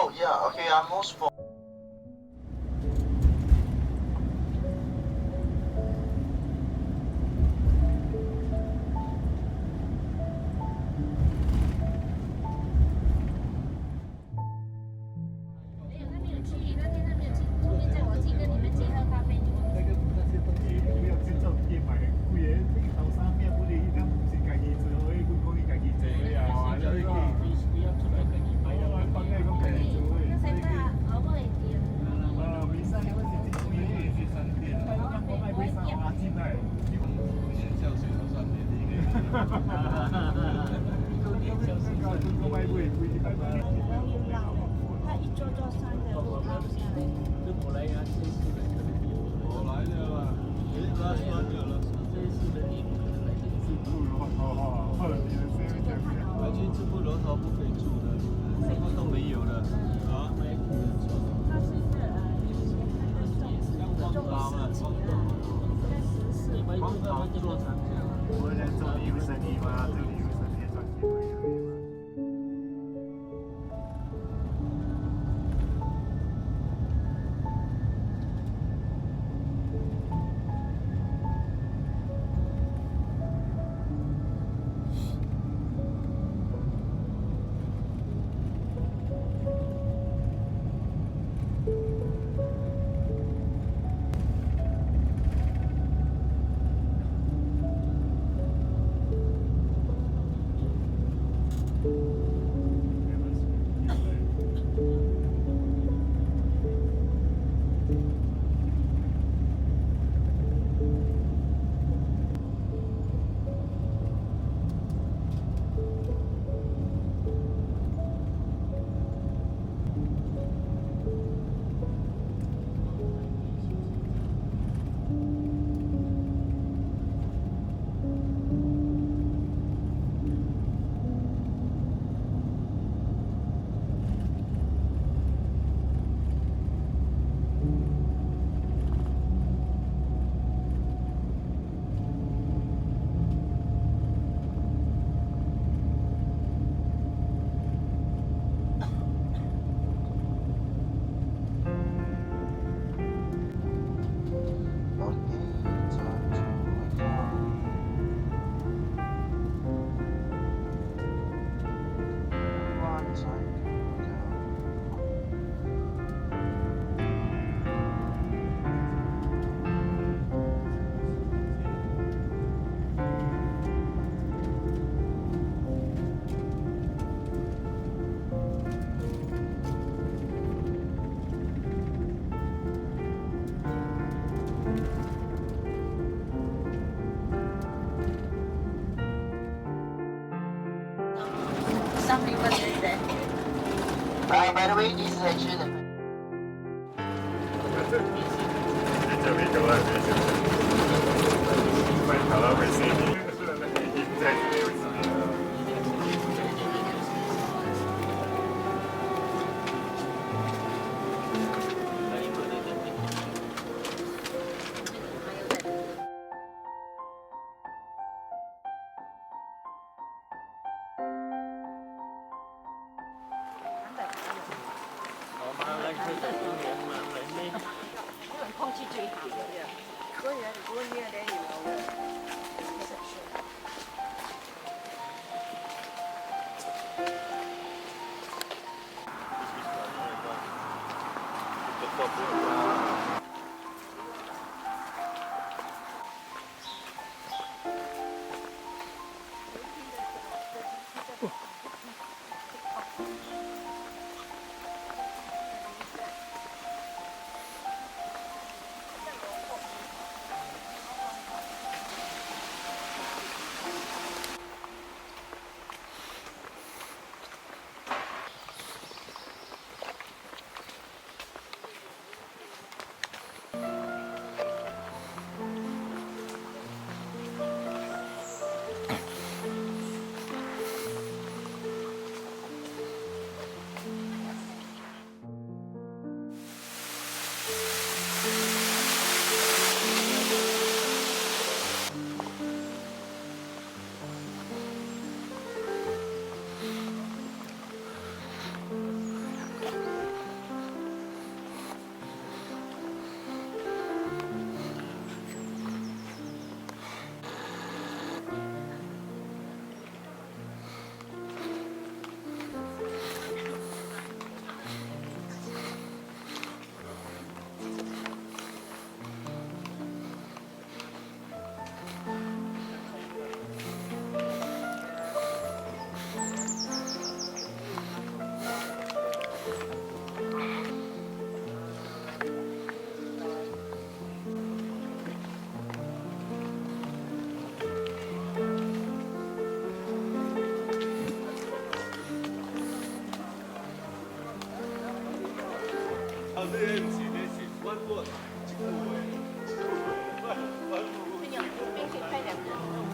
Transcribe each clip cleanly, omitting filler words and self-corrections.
Oh yeah, okay, I'm most for. 他一桌桌3个我拿不下来。我来呀，这次的可能我来了吧？这次的你可能来自助的话，来去自助楼头不可以住的，什么都没有的啊。他是一个以前那个中医师级的，现在14。光头做长这样，我在这里有生意吗？这里有生意赚钱吗？Something was in there. By the way, this is actually the. 这里跟外面就是快跑到卫生间，是那个印在这里。空气最好的，所以呢，如果你有点有。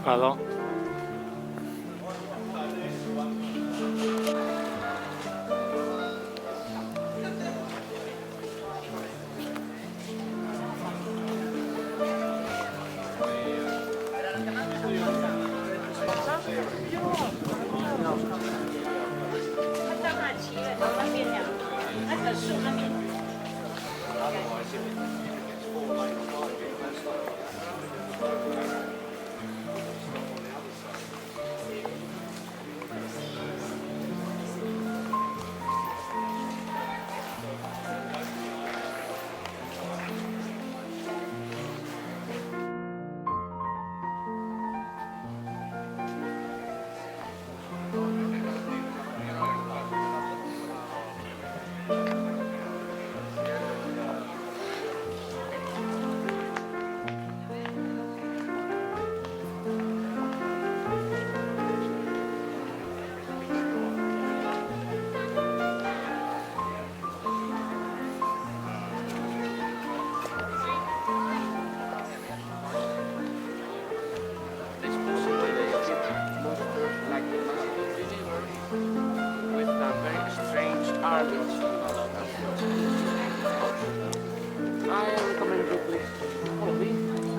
係咯。到那骑了，到那边了，那个树那边。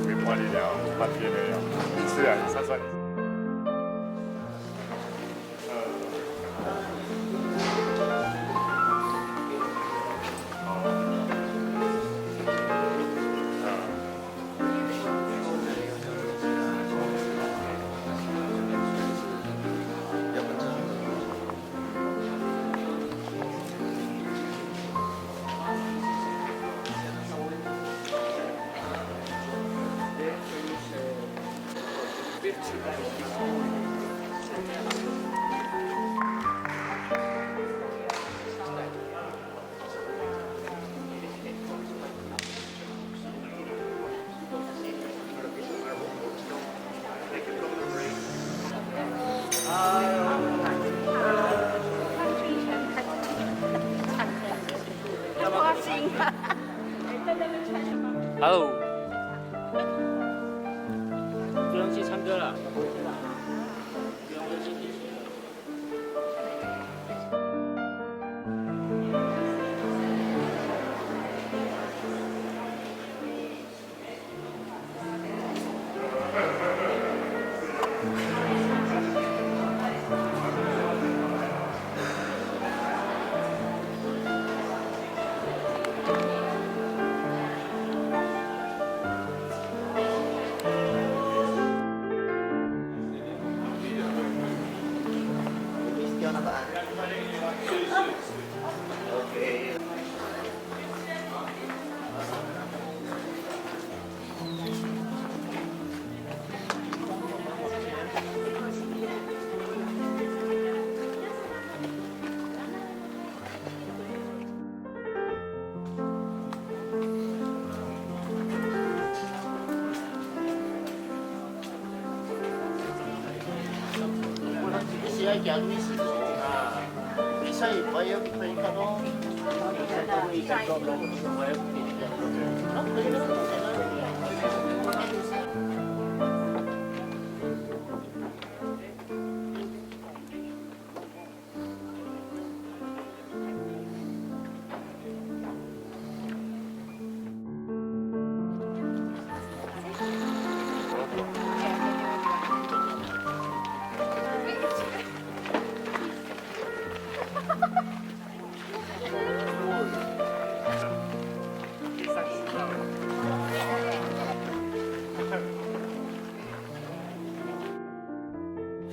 没管理了，半天没有，是啊，算算。Hello， 不用去唱歌了。行啊，你所以我要佢咁咯。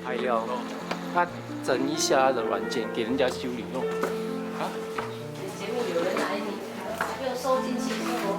还要他整一下的软件给人家修理用。啊？节目有人来，你要收进去之后。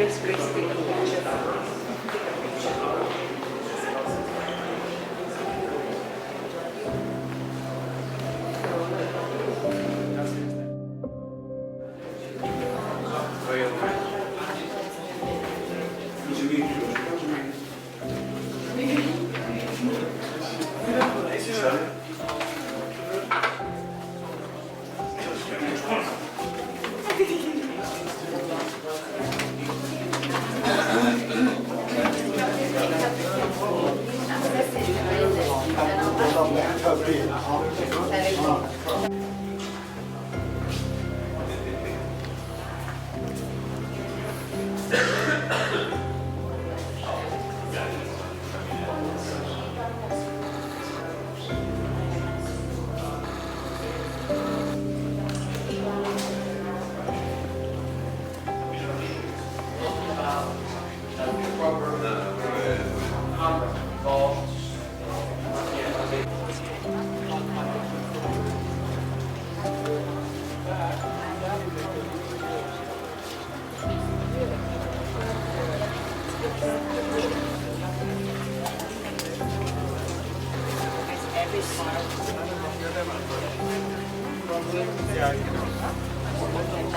Grace take a picture.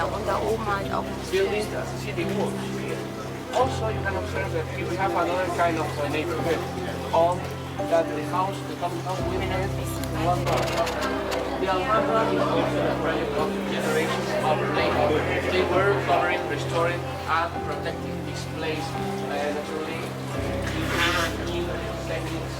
Und da oben halt auch buildings that see the walls. Also, you can observe that here we have another kind of neighborhood on that the house, the common house we have one door. The Alhambra is also a project of generations of labor. They were covering, restoring, and protecting this place naturally using new techniques.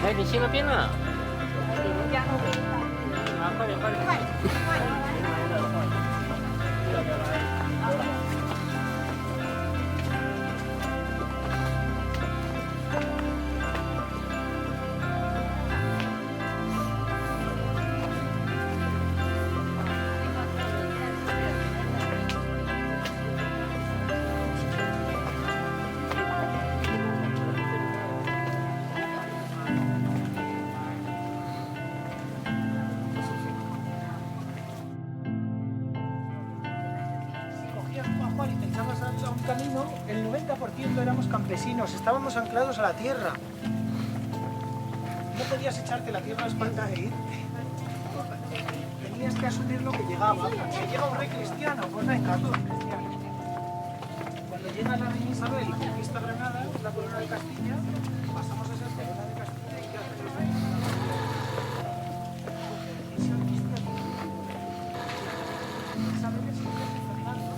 Hey, 你去那边了。快点，快点。Juan, y te echabas a un camino, el 90% éramos campesinos, estábamos anclados a la tierra. No podías echarte la tierra a la espalda e irte. Tenías que asumir lo que llegaba. Si llega un rey cristiano, pues venga, tú, cristiano. Cuando llega la reina Isabel y conquista Granada, la corona de Castilla, pasamos a ser corona de Castilla y ¿qué hacen los reyes? Isabel es hija de Fernando.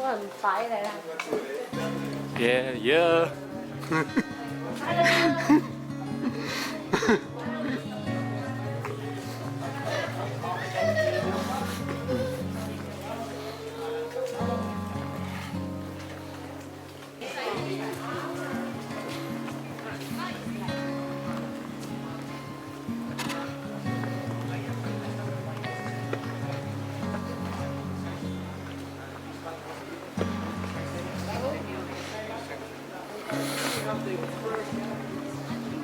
很白的啦。 Yeah, yeah.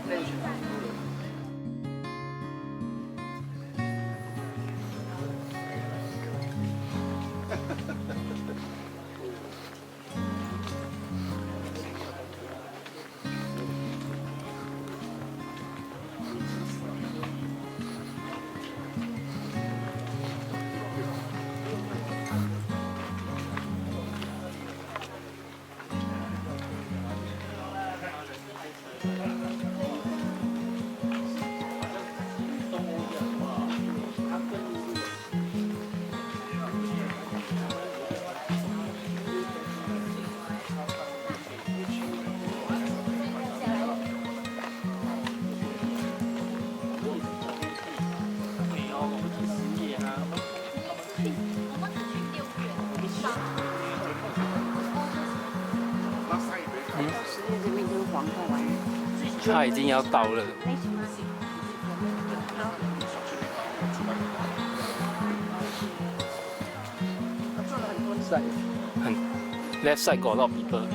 Intention. 他已经要到了。很 left side got a lot of people.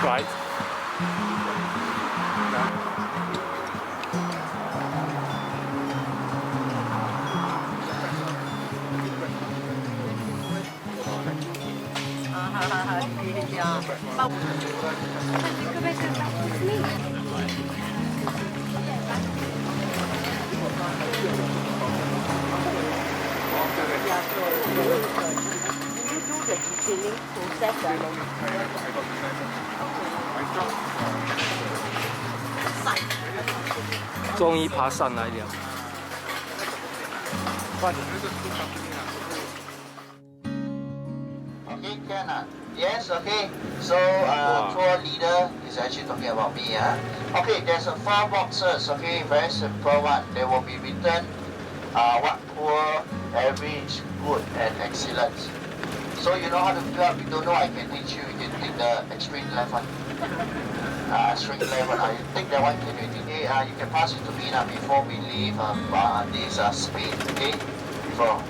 Right. Beginning process. 终于爬上来了。 Okay, can yes, okay. So, tour leader is actually talking about me, Okay, there's a 4 boxes, okay, very simple one. They will be written, what, poor, average, good, and excellent. So you know how to fill up, you don't know, I can teach you, you can take the extreme left one. Extreme left one, you take that one, can you take it? You can pass it to me now before we leave this Spain, okay? Before.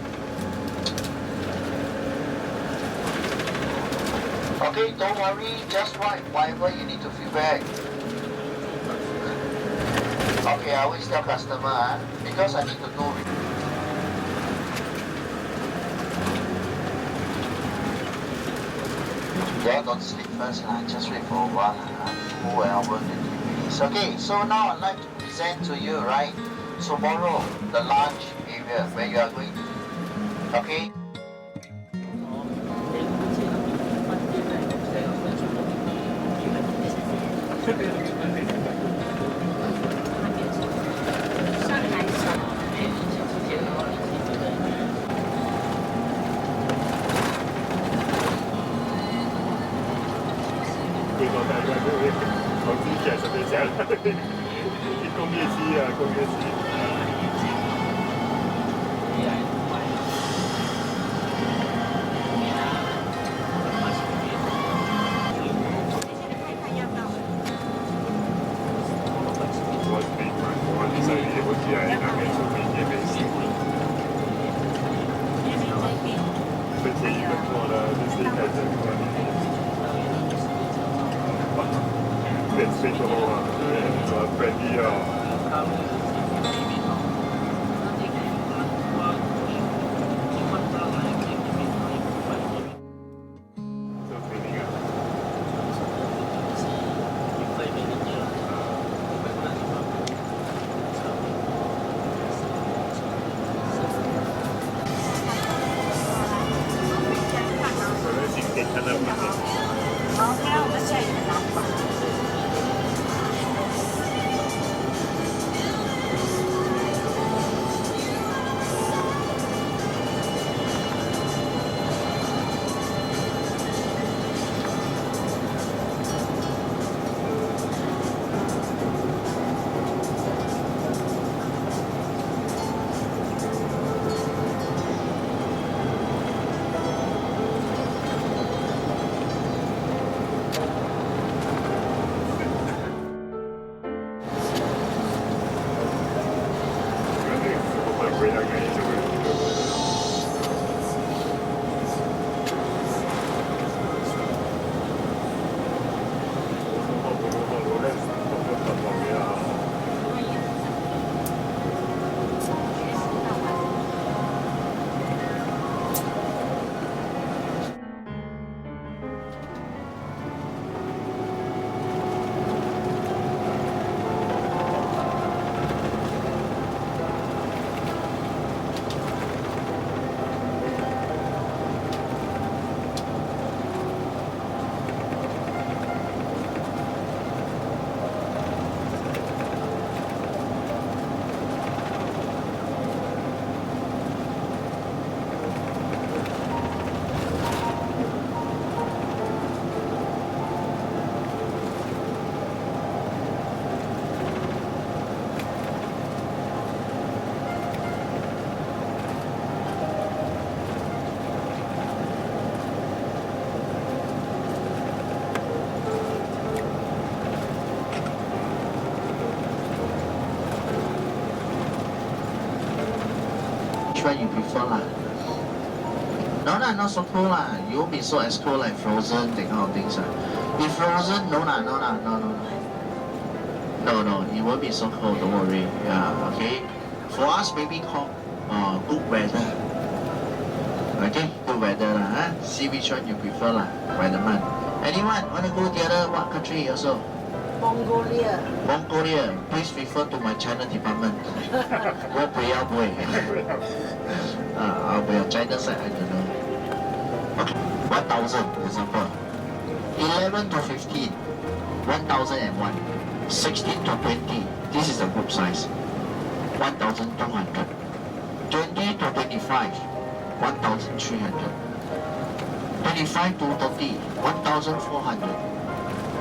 Okay, don't worry, just write whatever you need to feedback. Okay, I always tell customer, because I need to do. Yeah, don't sleep first, just wait for a while. Full hour, 20 minutes. Okay, so now I'd like to present to you, right? Tomorrow, the lunch area where you are going. Okay? which one you prefer lah? No lah, not so cold lah. You won't be so as cold like frozen, that kind of things lah. If frozen, no lah, no lah, no. No, it won't be so cold, don't worry. Yeah, okay. For us, maybe called good weather. Okay, good weather lah. Huh? See which one you prefer lah, weatherman. Anyone want to go the other what country also? Mongolia. Mongolia. Please refer to my China department. 我不要不会。不要 China side I don't know. Okay, 1,000 example. 11 to 15, 1,001. 16 to 20, this is a group size. 1,200. 20 to 25, 1,300. 25 to 30, 1,400.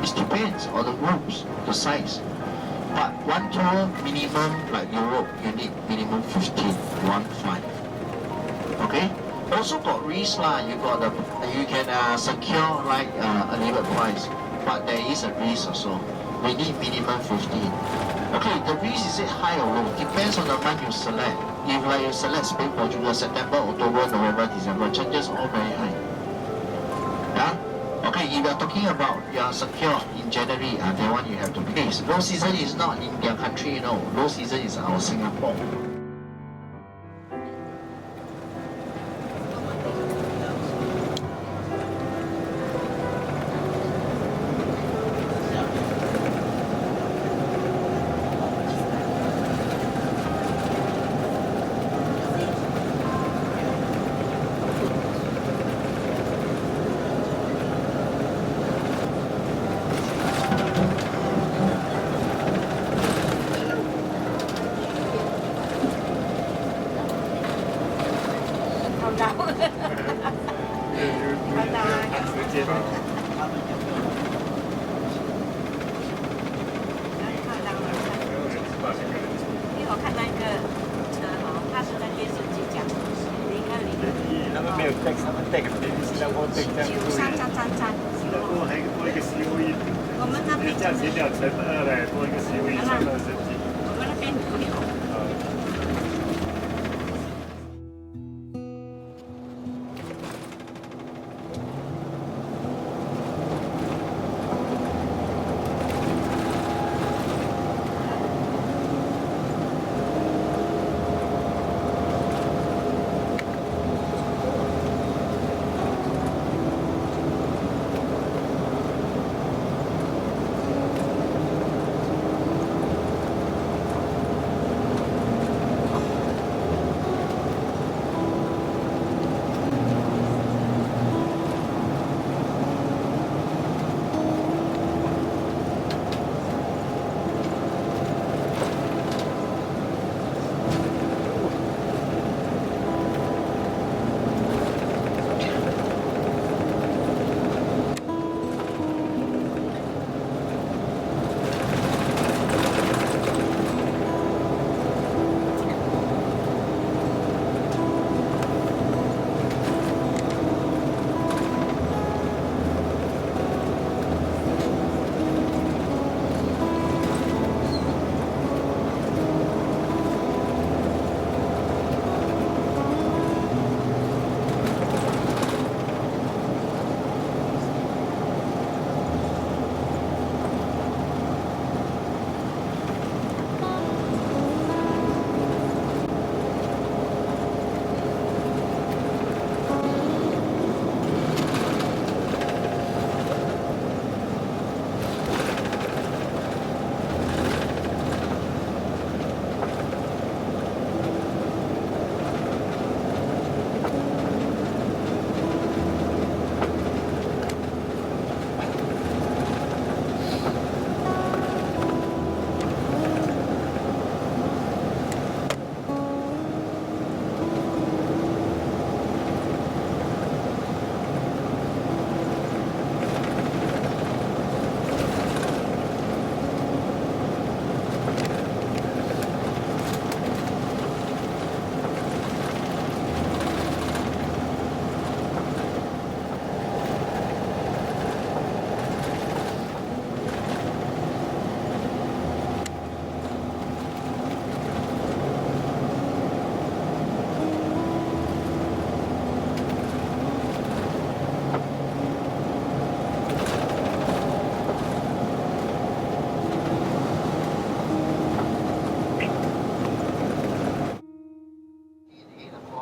It depends on the groups, the size. But one tour minimum, like Europe, you need minimum 15, 1,5. Okay? Also got risk lah. You can secure like a limit price, but there is a risk also. We need minimum 15. Okay, the risk is it high or low? Depends on the month you select. If like you select Spain, Portugal, September, October, November, December, chances all very high. Yeah? Okay, if you're talking about you are secure in January, that one you have to pay. Low season is not in their country, no. Low season is our Singapore.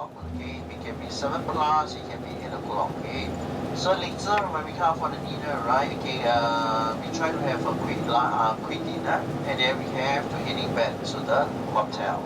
o'clock, okay? It can be 7 plus, it can be 8 o'clock, okay? So later when we come for the dinner, right? Okay, we try to have a quick dinner, and then we have to heading back to the hotel.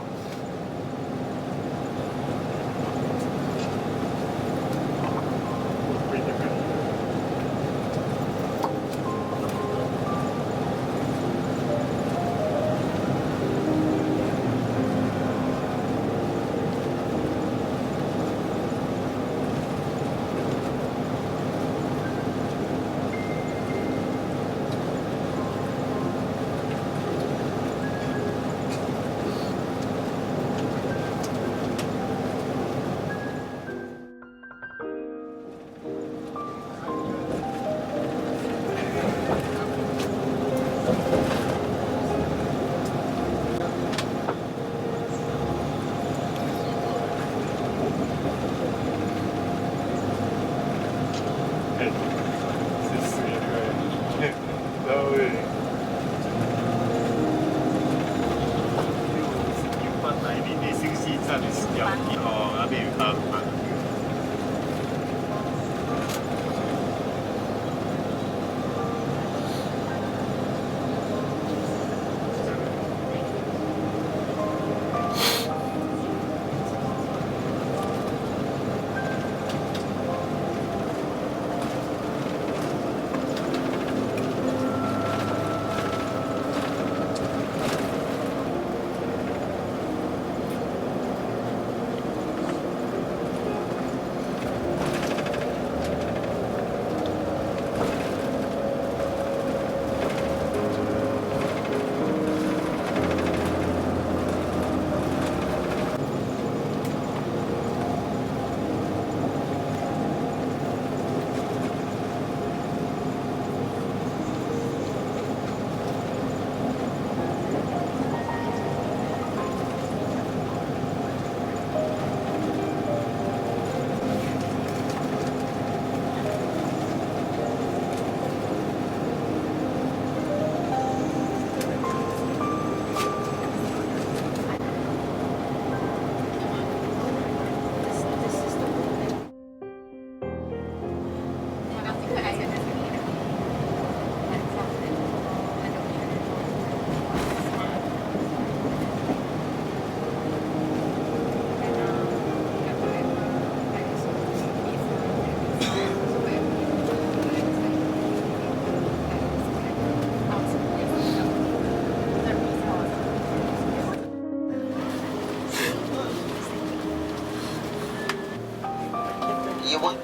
You want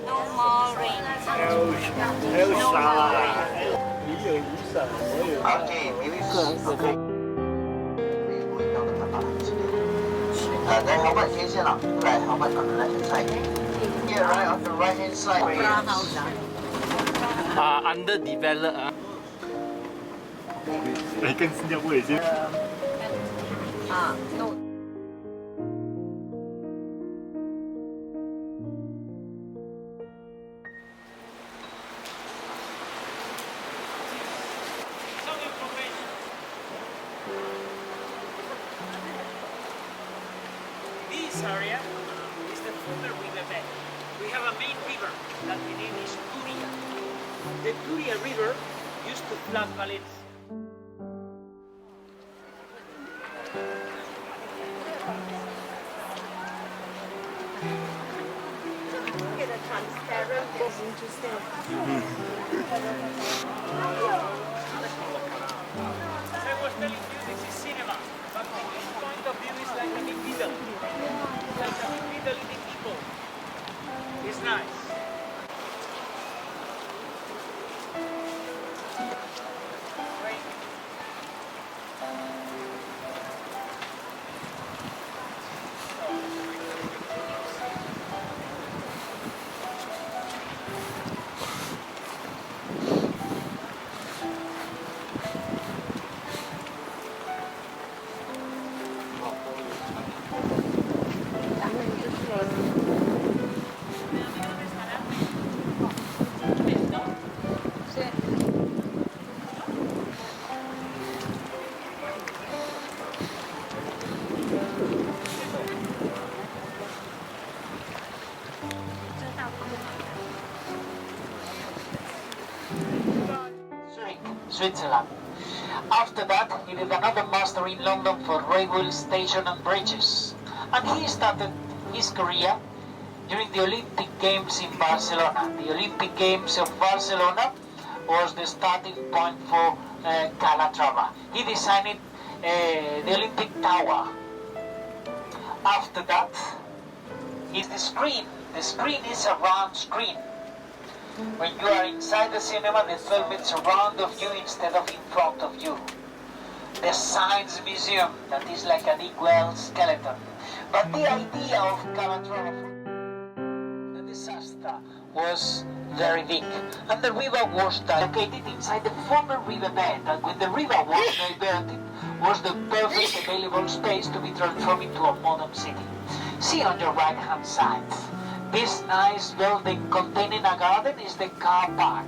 No more rain. Okay, beautiful. Then how much is it now? Right, how much on the left hand side? Yeah, right on the right hand side. Underdeveloped. 哎，跟新加坡已经。No. This area is the former riverbed. We have a main river that the name is Turia. The Turia River used to flood Valencia. Get a transparent. That's interesting. As I was telling you, this is cinema, but from this point of view, it's like a big beetle. It's like a big beetle eating people. It's nice. Right. Switzerland. After that, he did another master in London for railway station and bridges. And he started his career during the Olympic Games in Barcelona. The Olympic Games of Barcelona was the starting point for Calatrava. He designed the Olympic Tower. After that is the screen. The screen is a round screen. When you are inside the cinema, the film is around of you instead of in front of you. The Science Museum, that is like an equal skeleton. But the idea of Calatrava, the disaster, was very big. And the river was located inside the former riverbed. And when the river was diverted, was the perfect available space to be transformed into a modern city. See on your right hand side. This nice building containing a garden is the car park.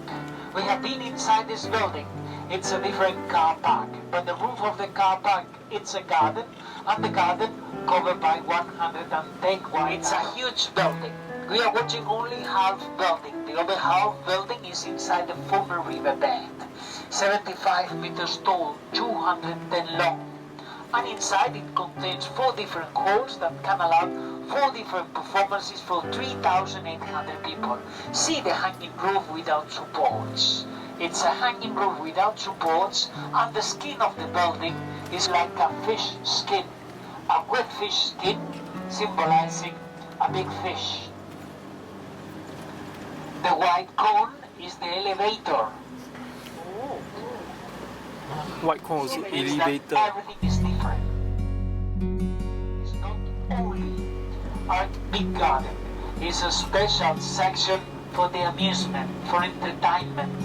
We have been inside this building. It's a different car park, but the roof of the car park, it's a garden, and the garden covered by 110 wide. It's a huge building. We are watching only half building. The other half building is inside the former riverbed. 75 meters tall, 210 long. And inside it contains 4 different halls that can allow 4 different performances for 3,800 people. See the hanging roof without supports. It's a hanging roof without supports, and the skin of the building is like a fish skin, a wet fish skin symbolizing a big fish. The white cone is the elevator. White cone also It means that elevator. everything is different. It's not only a big garden. It's a special section for the amusement, for entertainment.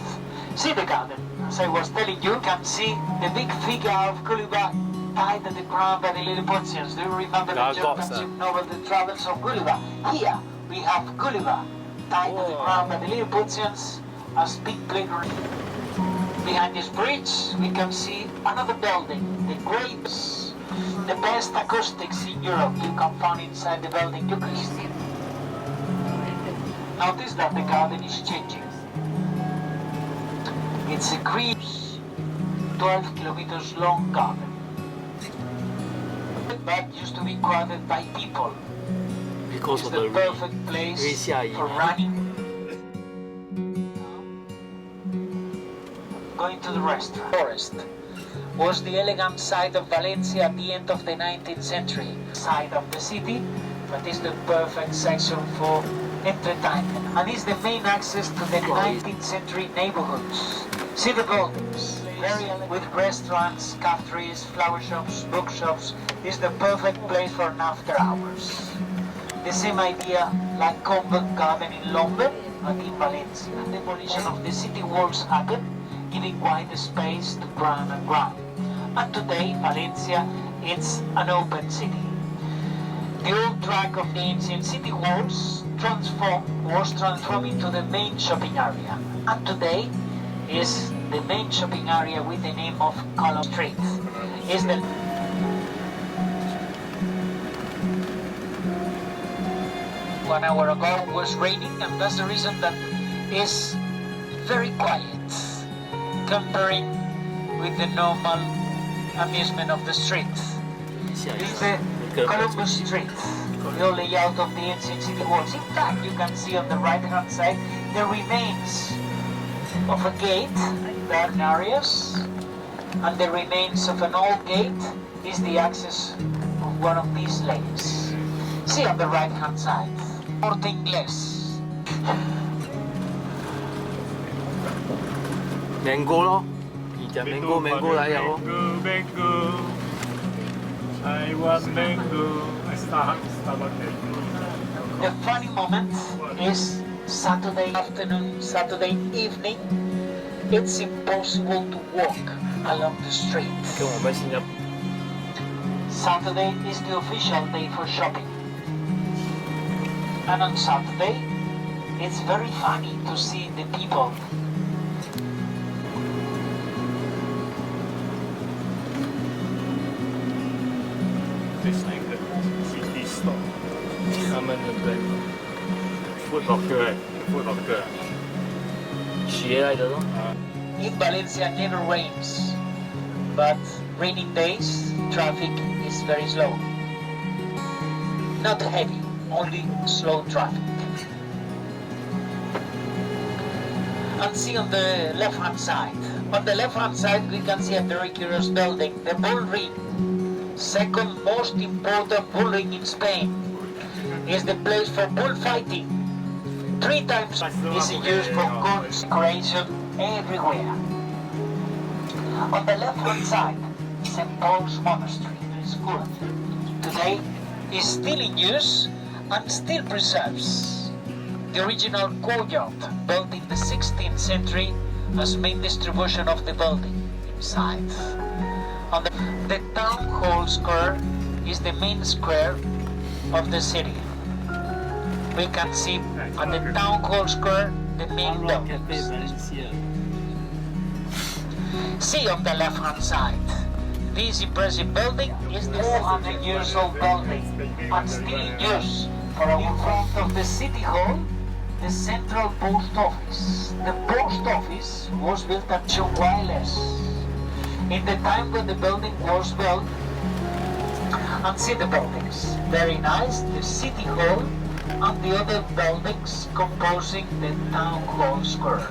See the garden. As I was telling you, can see the big figure of Gulliver tied at the ground by the Lilliputians. Do you remember the German novel, The Travels of Gulliver? Here we have Gulliver tied to the ground by the Lilliputians as big playground. Behind this bridge, we can see another building, the Grapes. The best acoustics in Europe you can find inside the building. You can see. Notice that the garden is changing. It's a green, 12 kilometers long garden. That used to be crowded by people. Because It's of the the perfect place for running. Going to the restaurant. Forest was the elegant side of Valencia at the end of the 19th century. Side of the city, but is the perfect section for entertainment, and is the main access to the 19th century neighborhoods. See the buildings, very elegant, with restaurants, cafes, flower shops, bookshops, is the perfect place for an after hours. The same idea like Convent Garden in London and in Valencia. Demolition of the city walls happened, giving wide space to ground and ground. And today, Valencia, it's an open city. The old track of the ancient city walls was transformed into the main shopping area. And today is the main shopping area with the name of Column Street. Is the 1 hour ago was raining, and that's the reason that is very quiet comparing with the normal amusement of the street. This is the Columbus Street, the old layout of the ancient city walls. In fact, you can see on the right hand side the remains of a gate, dark areas, and the remains of an old gate is the access of one of these lanes. See on the right hand side, Corte Inglés. Mango 咯，而家 mango 嚟咯。 Mango, I want mango. Starbucks mango. The funny moment is Saturday afternoon, Saturday evening. It's impossible to walk along the street. 咁我咪先入。 Saturday is the official day for shopping. And on Saturday, it's very funny to see the people. It's like the city store. 他们的对 Food locker, food locker. 鞋嚟的咯。啊 in Valencia never rains, but rainy days traffic is very slow. Not heavy, only slow traffic. And see on the left hand side. On the left hand side we can see a very curious building, the bull ring. Second most important bull ring in Spain. Is the place for bullfighting. 3 times is used for consecration everywhere. On the left hand side, St. Paul's Monastery is good. Today is still in use and still preserves the original courtyard built in the 16th century as main distribution of the building inside. On the town hall square is the main square of the city. We can see at the town hall square the main buildings. See on the left hand side. This impressive building is the 400 years old building and still in use. For in front of the city hall, the central post office. The post office was built at wireless. In the time when the building was built, and see the buildings. Very nice, the city hall and the other buildings composing the town hall square.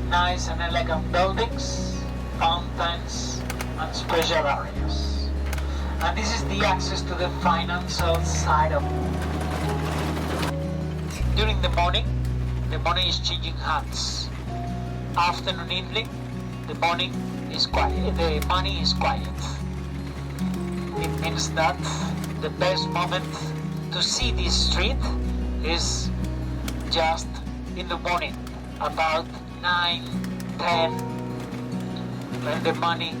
Nice and elegant buildings, fountains and special areas. And this is the access to the financial side of it. During the morning is changing hands. Afternoon, evening, the money is quiet. It means that the best moment to see this street is just in the morning, about 9, 10, when the money.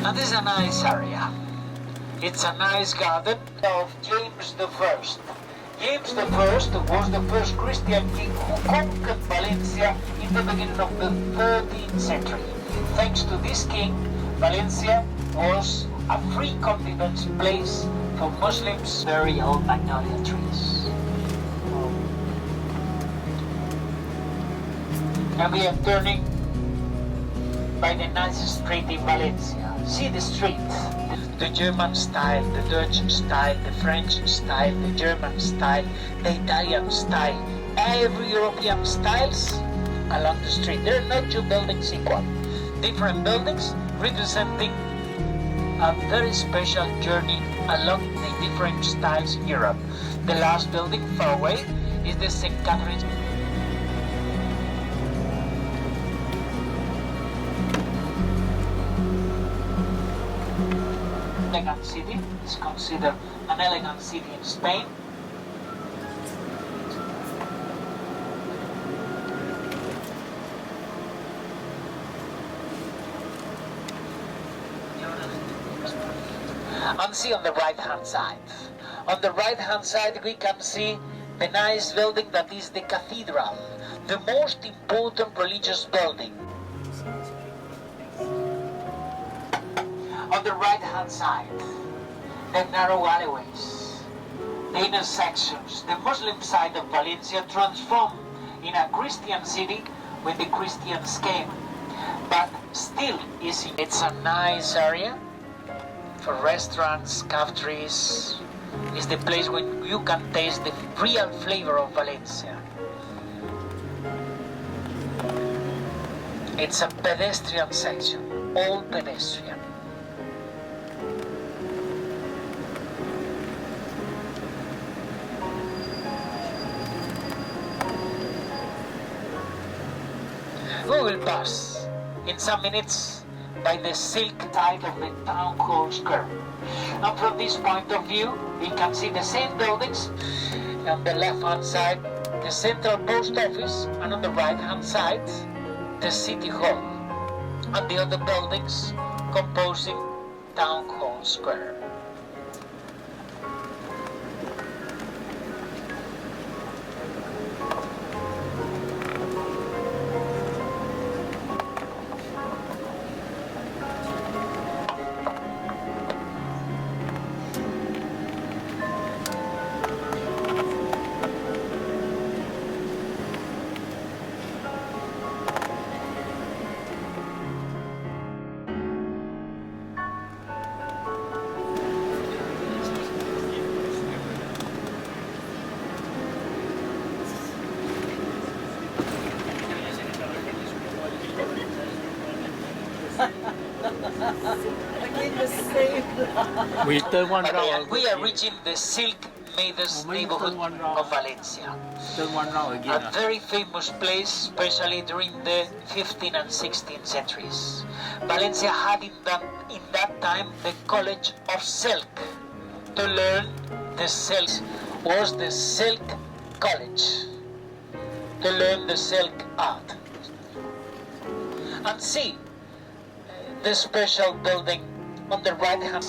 And this is a nice area. It's a nice garden of James I. James I was the first Christian king who conquered Valencia in the beginning of the 13th century. Thanks to this king, Valencia was a free confidence place for Muslims. Very old magnolia trees. And we are turning by the nicest street in Valencia. See the street. The German style, the Dutch style, the French style, the German style, the Italian style, every European styles along the street. There are not 2 buildings equal. Different buildings representing a very special journey along the different styles in Europe. The last building far away is the St. Catherine's. Elegant city is considered an elegant city in Spain. And see on the right hand side. On the right hand side we can see the nice building that is the cathedral, the most important religious building. On the right hand side, the narrow alleyways, the intersections, the Muslim side of Valencia transformed in a Christian city when the Christians came, but still it's a nice area for restaurants, cafeterias. It's the place where you can taste the real flavor of Valencia. It's a pedestrian section, all pedestrian. We will pass in some minutes by the silk tide of the town hall square. And from this point of view, we can see the same buildings. On the left hand side, the central post office, and on the right hand side, the city hall, and the other buildings composing town hall square. the same. We turn one Okay, round. and we are reaching the Silk Maidens neighborhood of Valencia. Turn one round again. A very famous place, especially during the 15th and 16th centuries. Valencia had in that time the College of Silk. To learn the silk was the Silk College. To learn the silk art. And see the special building on the right hand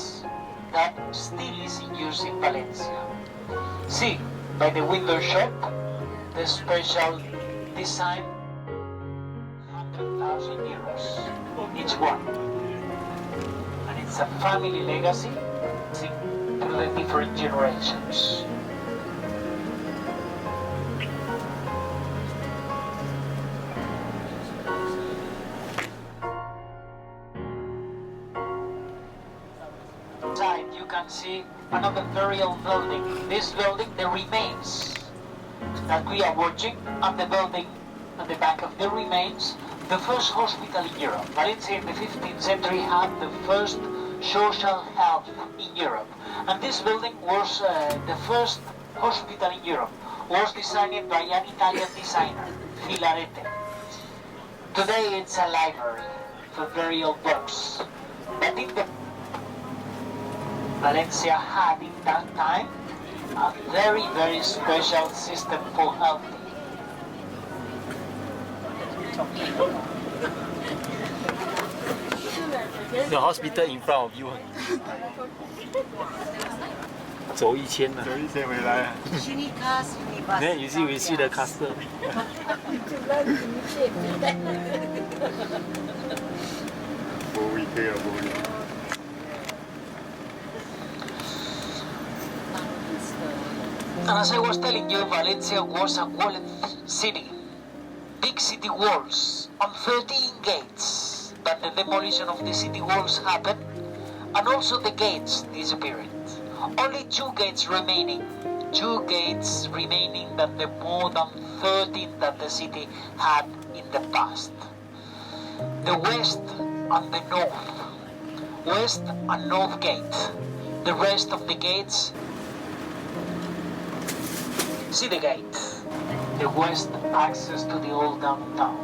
that still is in use in Valencia. See, by the window shop, the special design, 100,000 euros each one. And it's a family legacy through the different generations. Inside you can see another very old building. This building, the remains that we are watching, and the building at the back of the remains, the first hospital in Europe. Valencia in the 15th century had the first social health in Europe. And this building was the first hospital in Europe. Was designed by an Italian designer, Filarete. Today it's a library for very old books. But in the Valencia had in that time a very, very special system for health. The hospital in front of you. 走一千了。走一千回来啊。Then you see, we see the castle. And as I was telling you, Valencia was a walled city. Big city walls and 13 gates. But the demolition of the city walls happened, and also the gates disappeared. Only 2 gates remaining. 2 gates remaining than the more than 13 that the city had in the past. The west and the north. West and north gate. The rest of the gates. See the gate. The west access to the old downtown.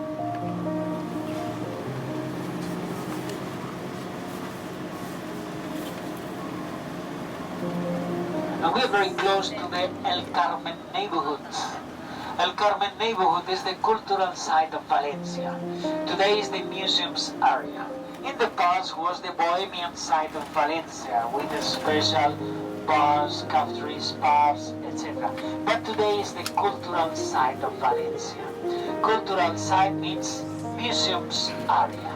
And we are very close to the El Carmen neighborhood. El Carmen neighborhood is the cultural side of Valencia. Today is the museums area. In the past was the bohemian side of Valencia with the special bars, cafeterias, pubs, etc. But today is the cultural side of Valencia. Cultural side means museums area.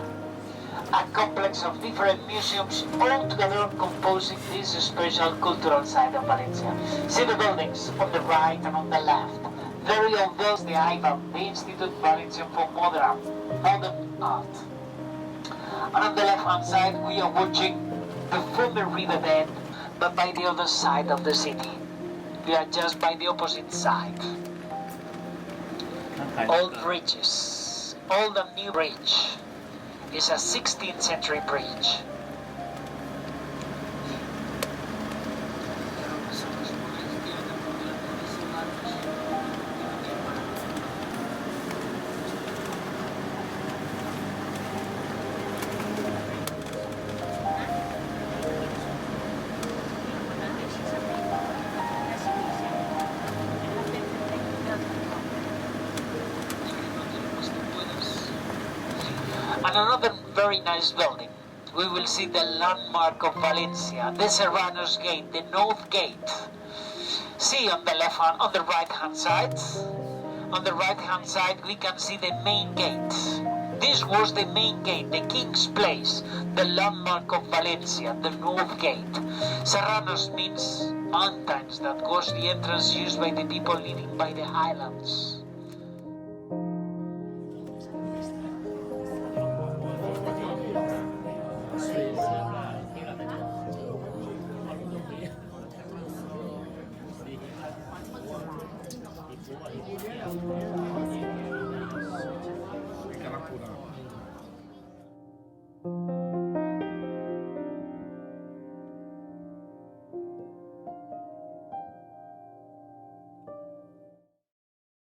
A complex of different museums all together composing this special cultural side of Valencia. See the buildings on the right and on the left. Very old buildings, the IVA, the Institute Valencian for Modern Art. And on the left hand side we are watching the former riverbed, but by the other side of the city. We are just by the opposite side. Old bridges, old and new bridge. Is a 16th century bridge. And another very nice building. We will see the landmark of Valencia, the Serranos Gate, the North Gate. See on the on the right hand side. On the right hand side we can see the main gate. This was the main gate, the King's Place, the landmark of Valencia, the North Gate. Serranos means mountains, that was the entrance used by the people living by the highlands.